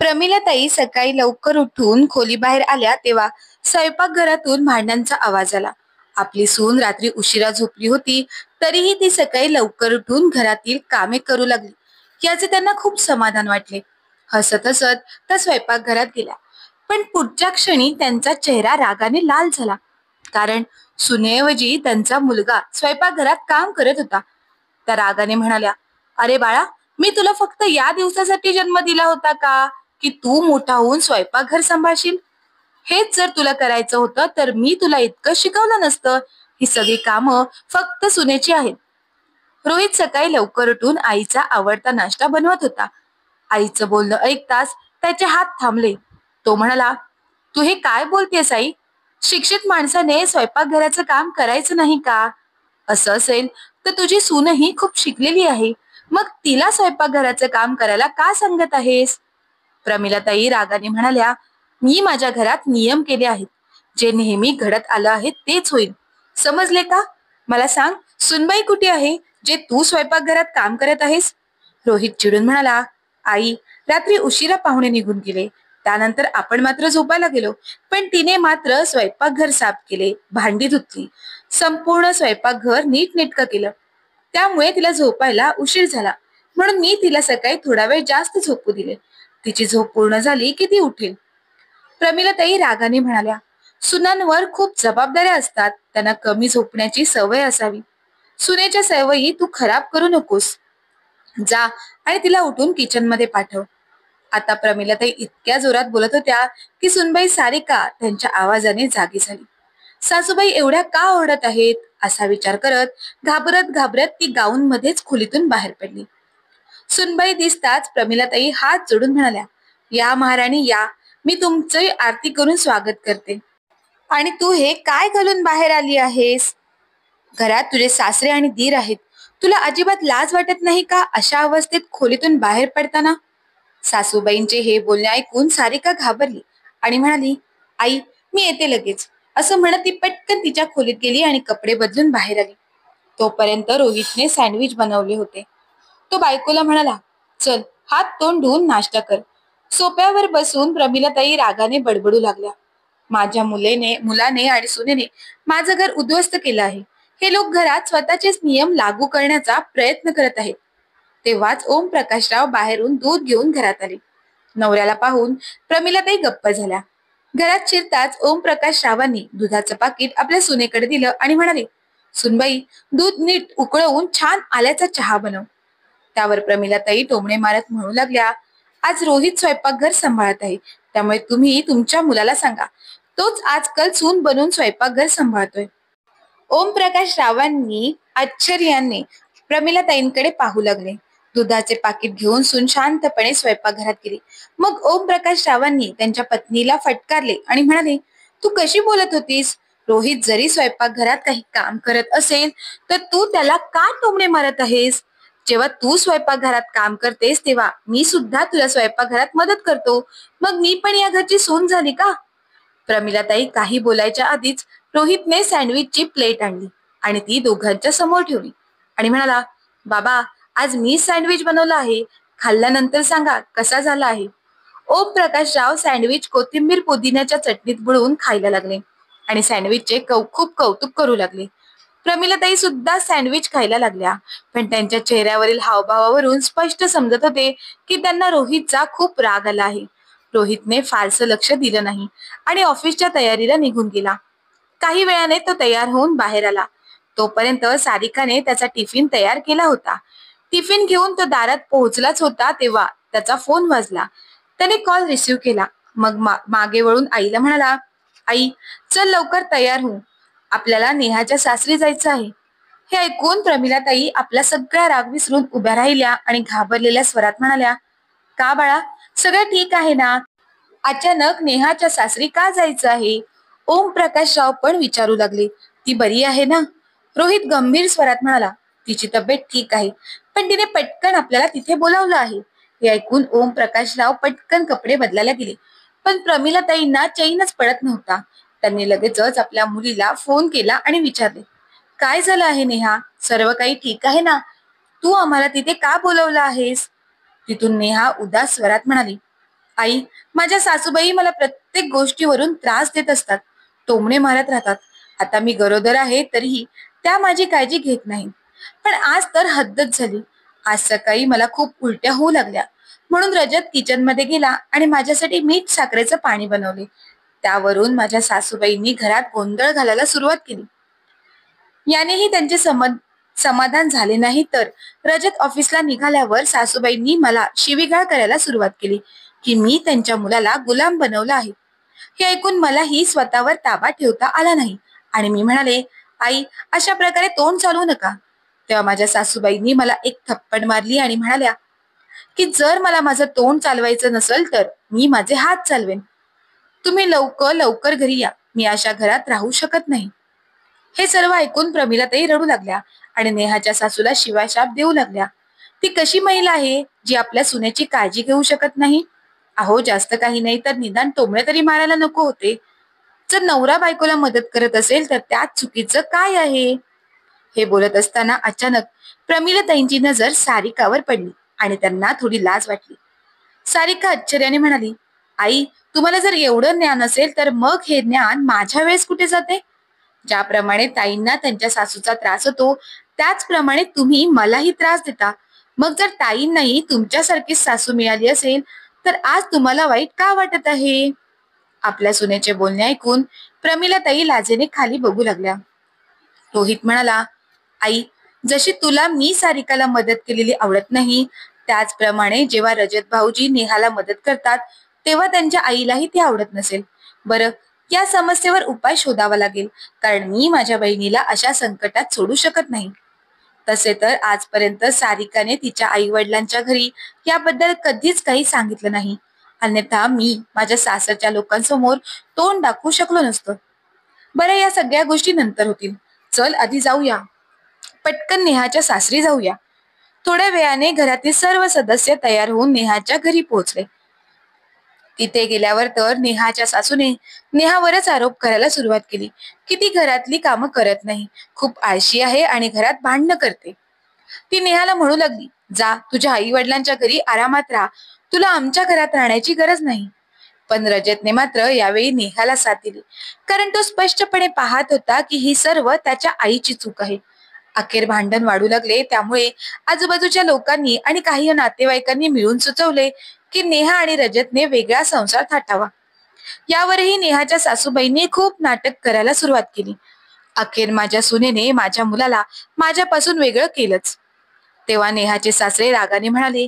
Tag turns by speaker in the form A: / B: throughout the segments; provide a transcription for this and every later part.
A: प्रमिलाताई सकाळी लवकर उठून खोलीबाहेर आल्या तेव्हा स्वयंपाकघरातून भांड्यांचा आवाज आला. आपली सून रात्री उशिरा झोपली होती, तरीही ती सकाळी लवकर उठून घरातील कामे करू लागली. याचे त्यांना खूप समाधान वाटले. हसत हसत त्या स्वयंपाकघरात गेल्या. पण पुढच्या क्षणी त्यांचा चेहरा रागाने लाल झाला, कारण सुनेऐवजी त्यांचा मुलगा स्वयंपाकघरात काम करत होता. त्या रागाने म्हणाल्या, "अरे बाळा, मी तुला फक्त या दिवसासाठी जन्म दिला होता का, की तू मोठा होऊन स्वयंपाकघर सांभाळशील? हेच जर तुला करायचं होतं तर मी तुला इतकं शिकवलं नसतं. ही सगळी कामं फक्त सुनेची आहेत." रोहित सकाळी लवकर उठून आईचा आवडता नाश्ता बनवत होता. आईचं बोलणं ऐकताच त्याचे हात थांबले. तो म्हणाला, "तू हे काय बोलतेस आई? शिक्षित माणसाने स्वयंपाकघराचं काम करायचं नाही का? असं असेल तर तुझी सूनही खूप शिकलेली आहे. मग तिला स्वयंपाकघराचं काम करायला का सांगत आहेस?" प्रमिलाताई रागाने म्हणाल्या, "मी माझ्या घरात नियम केले आहेत. जे नेहमी घडत आलं आहे तेच होईल. समजले का? मला सांग, सुनबाई कुठे आहे, जे तू स्वयंपाकघरात काम करत आहेस?" रोहित चिडून म्हणाला, "आई, रात्री उशिरा पाहुणे निघून गेले. त्यानंतर आपण मात्र झोपायला गेलो. पण तिने मात्र स्वयंपाकघर साफ केले, भांडी धुतली, संपूर्ण स्वयंपाकघर नीटनेटकं केलं. त्यामुळे तिला झोपायला उशीर झाला. म्हणून मी तिला सकाळी थोडा वेळ जास्त झोपू दिले. तिची झोप पूर्ण झाली की ती उठेल." प्रमिलाताई रागाने म्हणाल्या, "सुनांवर खूप जबाबदाऱ्या असतात. त्यांना कमी झोपण्याची सवय असावी. सुनेच्या सवयी तू खराब करू नकोस. जा आणि तिला उठून किचन मध्ये पाठव." आता प्रमिलाताई इतक्या जोरात बोलत होत्या की सुनबाई सारिका त्यांच्या आवाजाने जागी झाली. सासूबाई एवढ्या का ओरडत आहेत असा विचार करत घाबरत घाबरत ती गाऊन मध्येच खोलीतून बाहेर पडली. सुनबाई दिसताच प्रमिलाताई हात जोडून म्हणाल्या, "या महाराणी या, मी तुमची आरती करून स्वागत करते. आणि तू हे काय घालून बाहेर आली आहेस? घरात तुझे सासरे आणि दीर आहेत. तुला अजिबात लाज वाटत नाही का अशा अवस्थेत खोलीतून बाहेर पडताना?" सासूबाईंचे हे बोलणे ऐकून सारिका घाबरली आणि म्हणाली, "आई, मी येते लगेच." असं म्हणत ती पटकन तिच्या खोलीत गेली आणि कपडे बदलून बाहेर आली. तोपर्यंत रोहितने सँडविच बनवले होते. तो बायकोला म्हणाला, "चल, हात तोंड धुवून नाश्ता कर." सोप्यावर बसून प्रमिलाताई रागाने बडबडू लागल्या, मुलाने आणि सुनेने माझं घर उद्ध्वस्त केलं आहे. हे लोक घरात स्वतःचेच नियम लागू करण्याचा प्रयत्न करत आहेत. तेव्हाच ओम प्रकाशराव बाहेरून दूध घेऊन घरात आले. नवऱ्याला पाहून प्रमिलाताई गप्प झाल्या. घरात शिरताच ओम प्रकाश रावांनी दुधाचं पाकिट आपल्या सुनेकडे दिलं आणि म्हणाले, "सुनबाई, दूध नीट उकळवून छान आल्याचा चहा बनव." त्यावर प्रमिलाताई टोमणे मारत म्हणू लागल्या, "आज रोहित स्वयंपाकघर सांभाळत आहे, त्यामुळे तुम्ही तुमच्या मुलाला सांगा. तोच आजकाल सून बनून स्वयंपाकघर सांभाळतोय." ओम प्रकाश रावांनी आश्चर्याने प्रमिलाताईंकडे पाहू लागले. दुधाचे पाकिट घेऊन सून शांतपणे स्वयंपाकघरात गेली. मग ओम प्रकाश रावांनी त्यांच्या पत्नीला फटकारले आणि म्हणाले, "तू कशी बोलत होतीस? रोहित जरी स्वयंपाकघरात काही काम करत असेल तर तू त्याला का टोमणे मारत आहेस? जेव्हा तू स्वयंपाकघरात काम करतेस तेव्हा मी सुद्धा तुला स्वयंपाकघरात मदत करतो. मग मी पण या घरची सून झाली का?" प्रमिलाताई काही बोलायच्या आधीच रोहितने सँडविचची प्लेट आणली आणि ती दोघांच्या समोर ठेवली आणि म्हणाला, "बाबा, आज मी सँडविच बनवलं आहे. खाल्ल्यानंतर सांगा कसा झाला आहे." ओम प्रकाशराव सँडविच कोथिंबीर पुदिन्याच्या चटणीत बुडवून खायला लागले आणि सँडविचचे खूप कौतुक करू लागले. प्रमिलाताई सुद्धा सँडविच खायला लागल्या, पण त्यांच्या चेहऱ्यावरील हावभावावरून स्पष्ट समजत होते की त्यांना रोहितचा खूप राग आला आहे. रोहितने फारसं लक्ष दिलं नाही आणि ऑफिसच्या तयारीला निघून गेला. काही वेळाने तो तयार होऊन बाहेर आला. तोपर्यंत सारिकाने त्याचा टिफिन तयार केला होता. टिफिन घेऊन तो दारात पोहोचलाच होता तेव्हा त्याचा फोन वाजला. त्याने कॉल रिसीव्ह केला. मग मागे वळून आईला म्हणाला, "आई, चल लवकर तयार हो. आपल्याला नेहाच्या सासरी जायचं आहे." हे ऐकून प्रमिलाताई आपला सगळा राग विसरून उभ्या राहिल्या आणि घाबरलेल्या स्वरात म्हणाल्या, "का बाळा, सगळं ठीक आहे ना? अचानक नेहाच्या सासरी का जायचं आहे?" ओम प्रकाशराव पण विचारू लागले, "ती बरी आहे ना?" रोहित गंभीर स्वरात म्हणाला, "तिची तब्येत ठीक आहे, पण तिने पटकन आपल्याला तिथे बोलावलं आहे." हे ऐकून ओम प्रकाशराव पटकन कपडे बदलायला गेले, पण प्रमिलाताईंना चैनच पडत नव्हता. त्यांनी लगेचच आपल्या मुलीला फोन केला आणि विचारले, "काय झालं आहे नेहा? सर्व काही ठीक आहे ना? तू आम्हाला तिथे का बोलवलं आहेस?" तिथून नेहा उदास स्वरात म्हणाली, आई, माझ्या सासूबाई मला प्रत्येक गोष्टीवरून त्रास देत असतात, टोमणे मारत राहतात. आता मी गरोदर आहे तरीही त्या माझी काळजी घेत नाही. पण आज तर हद्दच झाली. आज सकाळी मला खूप उलट्या होऊ लागल्या, म्हणून रजत किचन मध्ये गेला आणि माझ्यासाठी मीठ साखरेचं पाणी बनवले. त्यावरून माझ्या सासूबाईंनी घरात गोंधळ घालायला सुरुवात केली. यानेही त्यांचे समाधान झाले नाही तर रजत ऑफिसला निघाल्यावर सासूबाईंनी मला शिवीगाळ करायला सुरुवात केली की मी त्यांच्या मुलाला गुलाम बनवलं आहे. हे ऐकून मलाही स्वतःवर ताबा ठेवता आला नाही आणि मी म्हणाले, आई, अशा प्रकारे तोंड चालवू नका. तेव्हा माझ्या सासूबाईंनी मला एक थप्पड मारली आणि म्हणाल्या की जर मला माझं तोंड चालवायचं नसेल तर मी माझे हात चालवेन. तुम्ही लवकर लवकर घरी या, मी अशा घरात राहू शकत नाही. हे सर्व ऐकून प्रमिलाताई रडू लागल्या आणि नेहाच्या सासूला शिवाशाप देऊ लागल्या. ती कशी महिला आहे जी आपल्या सुनेची काळजी घेऊ शकत नाही? अहो, जास्त काही नाही तर निदान टोमणे तरी मारायला नको होते. जर नवरा बायकोला मदत करत असेल तर त्यात चुकीचं काय आहे? हे बोलत असताना अचानक प्रमिलाताईंची नजर सारिकावर पडली आणि त्यांना थोडी लाज वाटली. सारिका आश्चर्याने म्हणाली, आई, तुम्हाला जर एवढं ज्ञान असेल तर मग हे ज्ञान माझ्या वेळेस कुठे जाते? ज्याप्रमाणे ताईंना त्यांच्या सासूचा त्रास होतो त्याचप्रमाणे तुम्ही मलाही त्रास देता. मग जर ताईंनाही तुमच्यासारखीच सासू मिळाली असेल तर आज तुम्हाला वाईट का वाटत आहे? आपल्या सुनेचे बोलणे ऐकून प्रमिलाताई लाजेने खाली बघू लागल्या. रोहित म्हणाला, आई, जशी तुला मी सारिकाला मदत केलेली आवडत नाही, त्याचप्रमाणे जेव्हा रजत भाऊजी नेहाला मदत करतात तेव्हा त्यांच्या आईलाही ते आवडत नसेल. बरं, या समस्येवर उपाय शोधावा लागेल, कारण मी माझ्या बहिणीला अशा संकटात सोडू शकत नाही. तसे तर आजपर्यंत सारिकाने तिच्या आई वडिलांच्या घरी याबद्दल कधीच काही सांगितलं नाही. अन्यथा मी माझ्या सासरच्या लोकांसमोर तोंड दाखवू शकलो नसतो. बरं, या सगळ्या गोष्टी नंतर होतील. चल आधी जाऊया, पटकन नेहाच्या सासरी जाऊया. थोड्या वेळाने घरातील सर्व सदस्य तयार होऊन नेहाच्या घरी पोहोचले. तिथे गेल्यावर तर नेहाच्या सासूने नेहावरच आरोप करायला सुरुवात केली की ती घरातली कामं करत नाही, खूप आळशी आहे आणि घरात भांडणं करते. ती नेहाला म्हणू लागली, जा तुझ्या आई वडिलांच्या घरी आरामात राहा, तुला आमच्या घरात राहण्याची गरज नाही. पण रजतने मात्र यावेळी नेहाला साथ दिली, कारण तो स्पष्टपणे पाहत होता की ही सर्व त्याच्या आईची चूक आहे. अखेर भांडण वाढू लागले. त्यामुळे आजूबाजूच्या लोकांनी आणि काही नातेवाईकांनी मिळून सुचवले की नेहा आणि रजतने वेगळा संसार थाटावा. यावरही नेहाच्या सासूबाईंनी खूप नाटक करायला सुरुवात केली. अखेर माझ्या सुनेने माझ्या मुलाला माझ्यापासून वेगळं केलंच. तेव्हा नेहाचे सासरे रागाने म्हणाले,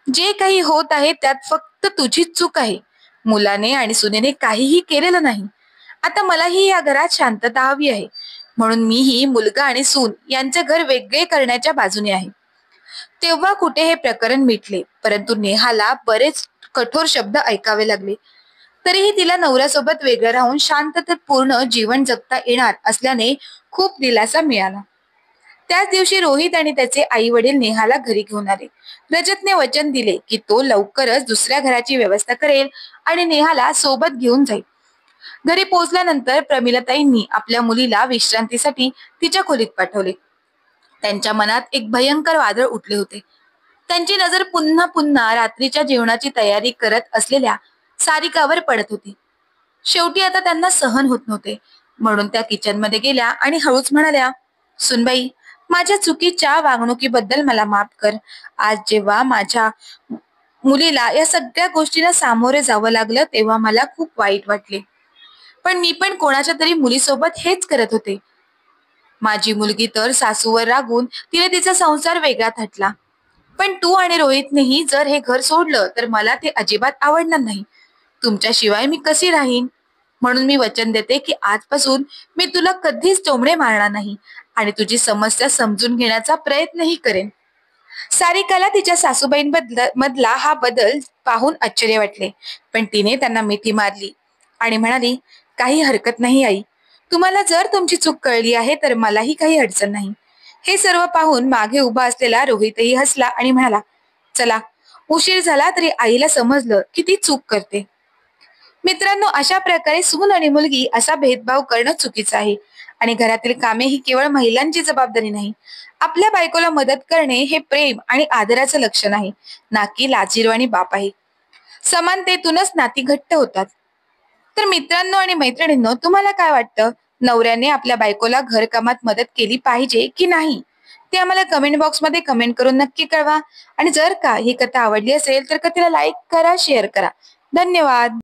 A: जे काही होत आहे त्यात फक्त तुझीच चूक आहे. मुलाने आणि सुनेने काहीही केलेलं नाही. आता मलाही या घरात शांतता हवी आहे, म्हणून मीही मुलगा आणि सून यांचे घर वेगळे करण्याच्या बाजूने आहे. तेव्हा कुठे हे प्रकरण मिटले, परंतु नेहाला बरेच कठोर शब्द ऐकावे लागले. तरीही तिला नवऱ्यासोबत वेगळं राहून शांततेत पूर्ण जीवन जगता येणार असल्याने खूप दिलासा मिळाला. त्याच दिवशी रोहित आणि त्याचे आई वडील नेहाला घरी घेऊन आले. रजतने वचन दिले की तो लवकरच दुसऱ्या घराची व्यवस्था करेल आणि नेहाला सोबत घेऊन जाईल. घरी पोहोचल्यानंतर प्रमिलाताईंनी आपल्या मुलीला विश्रांतीसाठी तिच्या खोलीत पाठवले. त्यांच्या मनात एक भयंकर वादळ उठले होते. त्यांची नजर पुन्हा पुन्हा रात्रीच्या जेवणाची तयारी करत असलेल्या सारिकावर पडत होती. शेवटी आता त्यांना सहन होत नव्हते, म्हणून त्या किचन मध्ये गेल्या आणि हळूच म्हणाल्या, सुनबाई, माझ्या चुकीच्या वागणुकीबद्दल मला माफ कर. आज जेव्हा माझ्या मुलीला या सगळ्या गोष्टीला सामोरे जावं लागलं तेव्हा मला खूप वाईट वाटले. पण मी पण कोणाच्या तरी मुलीसोबत हेच करत होते. माझी मुलगी तर सासूवर रागून तिने तिचा संसार वेगळा थाटला. पण तू आणि रोहितनेही जर हे घर सोडलं तर मला ते अजिबात आवडणार नाही. तुमच्याशिवाय मी कशी राहीन? म्हणून मी वचन देते की आजपासून मी तुला कधीच टोमणे मारणार नाही आणि तुझी समस्या समजून घेण्याचा प्रयत्नही करेन. सारिकाला तिच्या सासूबाईंमधला हा बदल पाहून आश्चर्य वाटले, पण तिने त्यांना मिठी मारली आणि म्हणाली, काही हरकत नाही आई, तुम्हाला जर तुमची चूक कळली आहे तर मलाही काही अडचण नाही. हे सर्व पाहून मागे उभा असलेला रोहितही हसला आणि म्हणाला, चला, उशीर झाला तरी आईला समजलं की ती चूक करते. मित्रांनो, अशा प्रकारे सून आणि मुलगी असा भेदभाव करणं चुकीचं आहे आणि घरातील कामे ही केवळ महिलांची जबाबदारी नाही. आपल्या बायकोला मदत करणे हे प्रेम आणि आदराचं लक्षण आहे, ना की लाजिरवाणी बाप आहे. समानतेतूनच नाती घट्ट होतात. तर मित्रांनो आणि मैत्रिणींनो, तुम्हाला काय वाटतं? नवऱ्याने आपल्या बायकोला घरकामात मदत केली पाहिजे की नाही? ते आम्हाला कमेंट बॉक्समध्ये कमेंट करून नक्की कळवा. आणि जर का ही कथा आवडली असेल तर कथेला लाईक करा, शेअर करा. धन्यवाद.